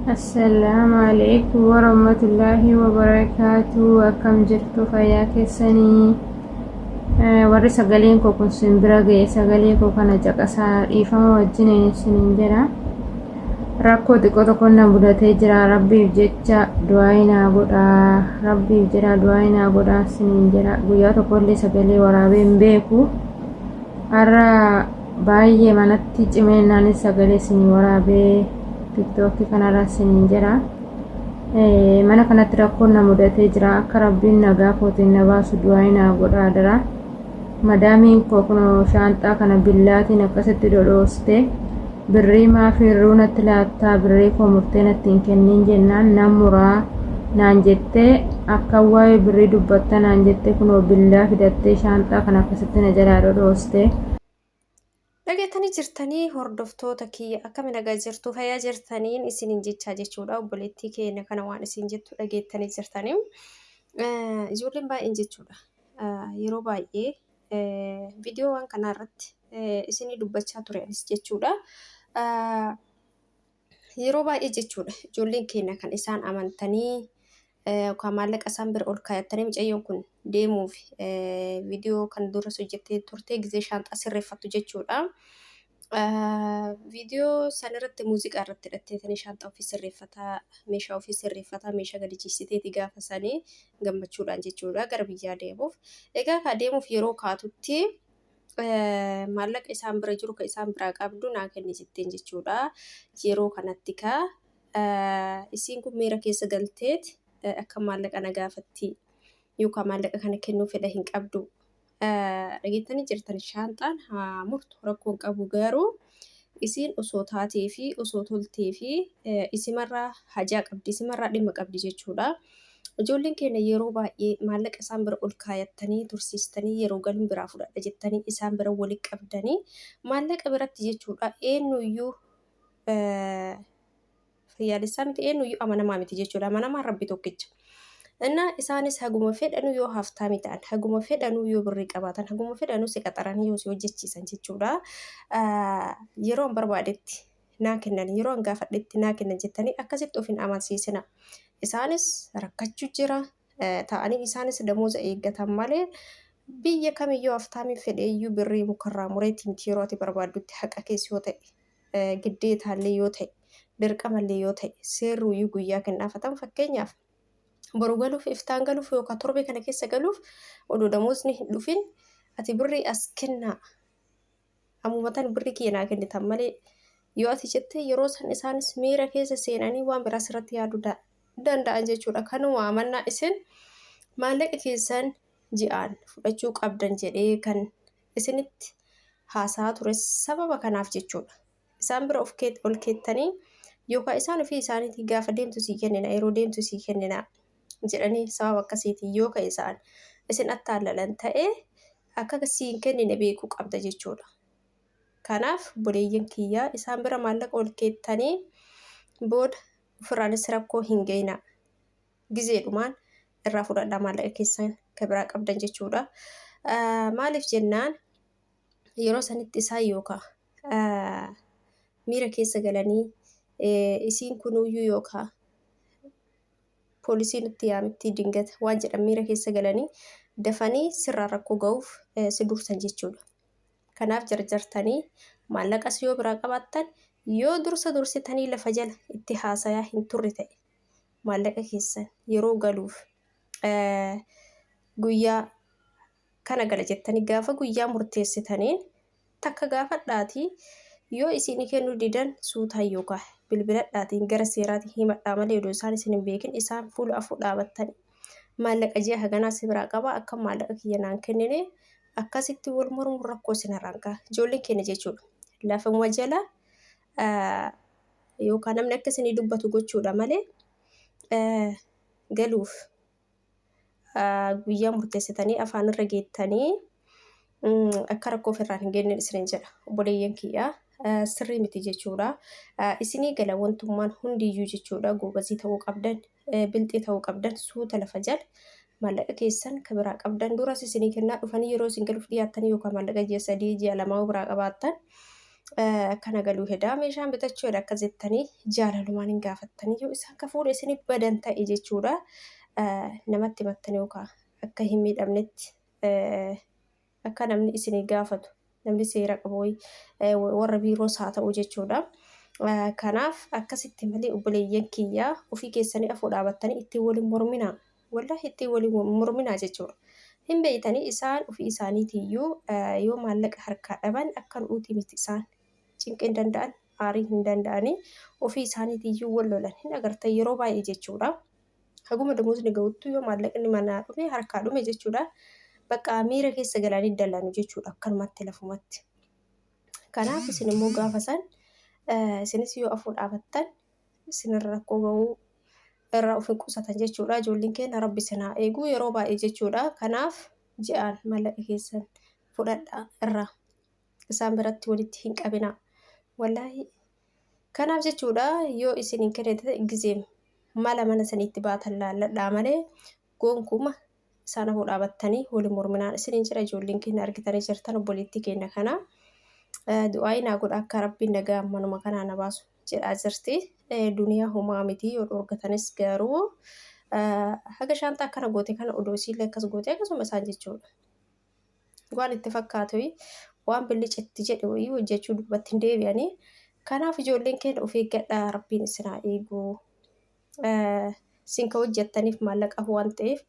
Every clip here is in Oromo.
السلام عليكم ورحمة الله وبركاته. أكم جرتوا فيا كسني warri sagaleen koo kun simbira ga'e sagalee koo kana caqasaa dhiifama wajjin isiniin jedha. Rakkoo xiqqoo tokko na mudatee jira. Rabbiif jecha du'aa naa godhaa. Rabbiif jedha du'aa naa godhaa isiniin jedha. Guyyaa tokkollee sagalee waraabee hin beeku. Har'a baay'ee manatti cimeennaanis sagalee isinii waraabee TikTok kanarra isiniin jedha. Mana kanatti rakkoon na mudatee jira. Akka rabbiin nagaa kootiin na baasu du'aa naa godhaa dara. Madaamiin koo kunoo shaanxaa kana billaatiin akkasitti dhodhooste birrii maafii ruunatti laattaa birrii koo murtee natti hin kennin jennaan nan muraa naan jettee akka waa'ee birrii dubbatta naan jettee kunoo billaa fidattee shaanxaa kana akkasitti na jalaa dhodhooste. Dhageettanii jirtanii hordoftoota kiyya akkami nagaa jirtu fayyaa jirtaniin isiniin jechaa jechuudha. Obboleettii keenya kana waan isin jettu dhageettanii jirtanii ijoolleen baay'een jechuudha. Yeroo baay'ee viidiyoowwan kanarratti isinii dubbachaa ture anis jechuudha. Yeroo baay'ee jechuudha ijoolleen keenya kan isaan amantanii yookaan maallaqa isaan bira ol kaayatanii mucayyoon kun deemuuf viidiyoo kan dura hojjettee turte gizee shaanxaa sirreeffattu jechuudha. Viidiyoo sanarratti muuziqaa irratti hidhatteetanii shaanxaa ofii sirreeffataa meeshaa ofii sirreeffataa meeshaa gadi ciisiteeti gaafa sanii gammachuudhaan jechuudha gara biyyaa deemuuf. Egaa kaa deemuuf yeroo kaatutti maallaqa isaan bira jiru kan isaan biraa qabdu naa kenni jetteen jechuudha. Yeroo kanatti kaa isiin kun miira keessa galteeti akka maallaqa na gaafatti yookaan maallaqa kana kennuu fedha hin qabdu. Dhageettanii jirtan shaanxaan haa murtu rakkoon qabu garuu isiin osoo taatee fi osoo toltee fi isimarraa hajaa qabdi isimarraa dhimma qabdi jechuudha. Ijoolleen keenya yeroo baay'ee maallaqa isaan bira ol kaayattanii tursiistanii yeroo galin biraa fudhadha jettanii isaan bira walitti qabdanii maallaqa biratti jechuudha eenyuyyuu fayyaalessaa miti eenyuyyuu amanamaa miti jechuudha. Amanamaan Rabbi tokkicha. Innaa isaanis haguma fedhanuu yoo haftaami ta'an haguma fedhanuu yoo birrii qabaatan haguma fedhanuu si qaxaranii yoo si hojjechiisan jechuudha. Yeroon barbaadetti naa kennan yeroon gaafadhetti naa kennan jettanii akkasitti of hin amansiisina. Isaanis rakkachuu jira ta'anii isaanis damooza eeggatan malee biyya kamiyyuu haftaami fedheeyyuu birrii mukarraa mureetii miti yeroo ati barbaaddutti haqa keessa yoo ta'e giddeetaallee yoo ta'e dirqamallee yoo ta'e seerruuyyuu guyyaa kan dhaafatan fakkeenyaaf. Boru galuuf iftaan galuuf yookaan torbee kana keessa galuuf oduu damoosni hin dhufin ati birrii as kennaa ammumatan birrii keenyaa kennitan malee yoo ati jettee yeroo san isaanis miira keessa seenanii waan biraas irratti yaaduu danda'an jechuudha. Kanuma amannaa isin maallaqa keessan ji'aan fudhachuu qabdan jedhee kan isinitti haasaa ture sababa kanaaf jechuudha. Isaan bira ol keettanii yookaan isaan ofii isaaniitii gaafa deemtu sii kennina yeroo deemtu sii kennina jedhanii sababa akkasiitiin yoo ka'e isaan isin attaallalan ta'ee akka sii hin kennine beekuu qabda jechuudha. Kanaaf boleeyyan kiyyaa isaan bira maallaqa ol keettanii booda ofirraanis rakkoo hin geenaa gizeedhumaan irraa fudhadhaa maallaqa keessan kan biraa qabdan jechuudha. Maaliif jennaan yeroo sanitti isaan yookaan miira keessa galanii isiin kunuyyuu yookaan poolisiin itti yaamitti dingata waan jedhan miira keessa galanii dafanii sirraa rakkoo ga'uuf si dursan jechuudha. Kanaaf jarjartanii maallaqas yoo biraa qabaattan yoo dursitanii lafa jala itti haasayaa hin turre ta'e maallaqa keessan yeroo galuuf guyyaa kana gala jettanii gaafa guyyaa murteessitaniin takka gaafadhaatii yoo isin kennuu didan suutaan yookaan bilbiladhaatiin gara seeraatiin himadhaa malee odoo isaan isin hin beekin isaan fuula afur dhaabattanii maallaqa ji'a haganaa si biraa qaba akka maallaqa kiyya naan kennine akkasitti wal mormuun rakkoo isinirraan ka'a. Ijoolleen keenya jechuudha. Lafuma jala yookaan namni akka isinii dubbatu gochuudha malee galuuf guyyaa murteessitanii afaan irra geettanii akka rakkoo ofirraan hin geenne isin jedha. Obboleeyyan kiyyaa sirrii miti jechuudha. Isinii gala wantummaan hundiyyuu jechuudha goobazii ta'uu qabdan bilxii ta'uu qabdan suuta lafa jala maallaqa keessan kan biraa qabdan duras isinii kennaa dhufanii yeroo isin galuuf dhiyaattanii yookaan maallaqa ji'a 3 ji'a 2 biraa qabaattan akkana galuu hedaa meeshaan bitachuu hedha akka jettanii jaalalumaan hin gaafattanii yoo isaan ka fuudhe isinii badan ta'e jechuudha. Namatti himattanii yookaan akka hin miidhamnetti akka namni isinii gaafatu namni seera qabu warra biiroos haa ta'u jechuudha. Kanaaf akkasitti malee obboleeyyan kiyyaa ofii keessanii afur dhaabattanii ittiin waliin morminaa. Wallahi ittiin waliin morminaa jechuudha. Hin beeytanii isaan ofii isaaniitiyyuu yoo maallaqa harkaa dhaban akka nuti miti isaan cinqee hin danda'an aarii hin danda'anii ofii isaaniitiyyuu wal lolan hin agartan yeroo baay'ee jechuudha. Haguma damoosni ga'uttu yoo maallaqni manaa dhume harkaa dhume jechuudha. Bakka miira keessa galanii dallanu jechuudha akkanumatti lafumatti. Kanaaf isin immoo gaafa san isinis yoo afur dhaabattan isinirra rakkoo ga'uu irraa of hin qusatan jechuudha. Ijoolleen keenya rabbi sinaa eeguu yeroo baay'ee jechuudha. Kanaaf ji'aan maallaqa keessan fudhadhaa irraa isaan biratti walitti hin qabinaa. Wallahi kanaaf jechuudha yoo isin hin kennite gizeem mala mana saniitti baatan laalladhaa malee gonkumaa isaan afur dhaabattanii waliin morminaan isin jira ijoolleen keenya argitanii jirtan obboleettii keenya kana du'aayi naa godha akka rabbiin nagaa manuma kanaa na baasu jedhaa jirti. Duniyaa homaa miti yoo dhorgatanis garuu haga shaantaa akkana goote kana odoo isiillee akkas goote akkasuma isaan jechuudha. Waan itti fakkaatu waan billicetti jedhe wayii hojjechuu dubbatti hin deebi'anii. Kanaaf ijoolleen keenya of eeggadhaa rabbiin isinaa eeguu. Isin ka hojjettaniif maallaqa waan ta'eef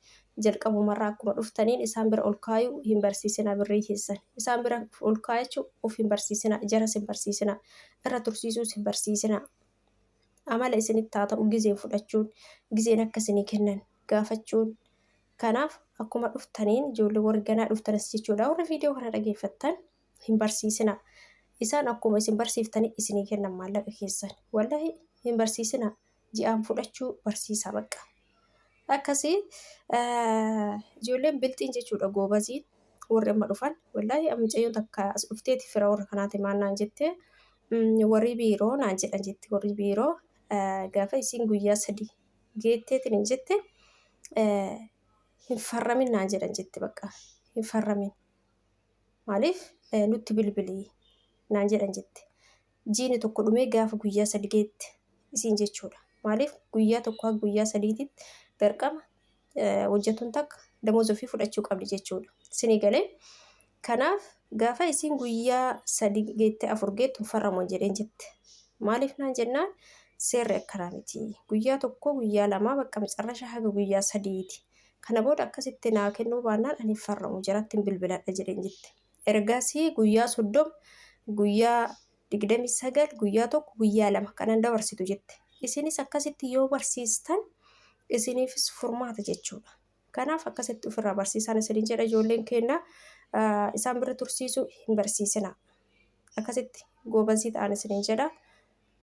jalqabumarraa akkuma dhuftaniin isaan bira ol kaayuu hin barsiisinaa birrii keessan. Isaan bira ol kaayachuu of hin barsiisinaa jaras hin barsiisinaa irra tursiisuus hin barsiisinaa. Amala isinitti haa ta'u gizeen fudhachuun gizeen akka isinii kennan gaafachuun. Kanaaf akkuma dhuftaniin ijoollee warri ganaa dhuftanis jechuudha warra viidiyoo kana dhageeffattan hin barsiisinaa. Isaan akkuma isin barsiiftanii isinii kennan maallaqa keessan. Wallahi hin barsiisinaa. Ji'aan fudhachuu barsiisaa bakka. Akkasii ijoolleen bilxiin jechuudha goobaziin warri amma dhufan. Wallahi mucayyoon takka as dhufteeti fira warra kanaati maannaan jettee warri biiroo naan jedhan jetti warri biiroo gaafa isin guyyaa 3 geetteetiin hin jette hin farramin naan jedhan jetti bakka hin farramin. Maaliif nutti bilbilii naan jedhan jetti. Jiini tokko dhumee gaafa guyyaa 3 geette isin jechuudha. Maaliif guyyaa tokko guyyaa 3titti dirqama hojjetuun takka damooza ofii fudhachuu qabdi jechuudha. Isinii galee kanaaf gaafa isin guyyaa 3 geette 4 geettu farramuun jedheen jette. Maaliif naan jennaan seerri akkanaa miti. Guyyaa tokko guyyaa 2 bakka macarrashaa haga guyyaa 3ti. Kana booda akkasitti naa kennuu baannaan ani farramu jiratti bilbiladha jedheen jette. Ergasii guyyaa 30 guyyaa 29 guyyaa 1 guyyaa 2 kanan dabarsitu jette. Isinis akkasitti yoo barsiistan isiniifis furmaata jechuudha. Kanaaf akkasitti ofirraa barsiisan isin jedha ijoolleen keenya isaan bira tursiisuu hin barsiisinaa. Akkasitti goobazii ta'an isin jedha.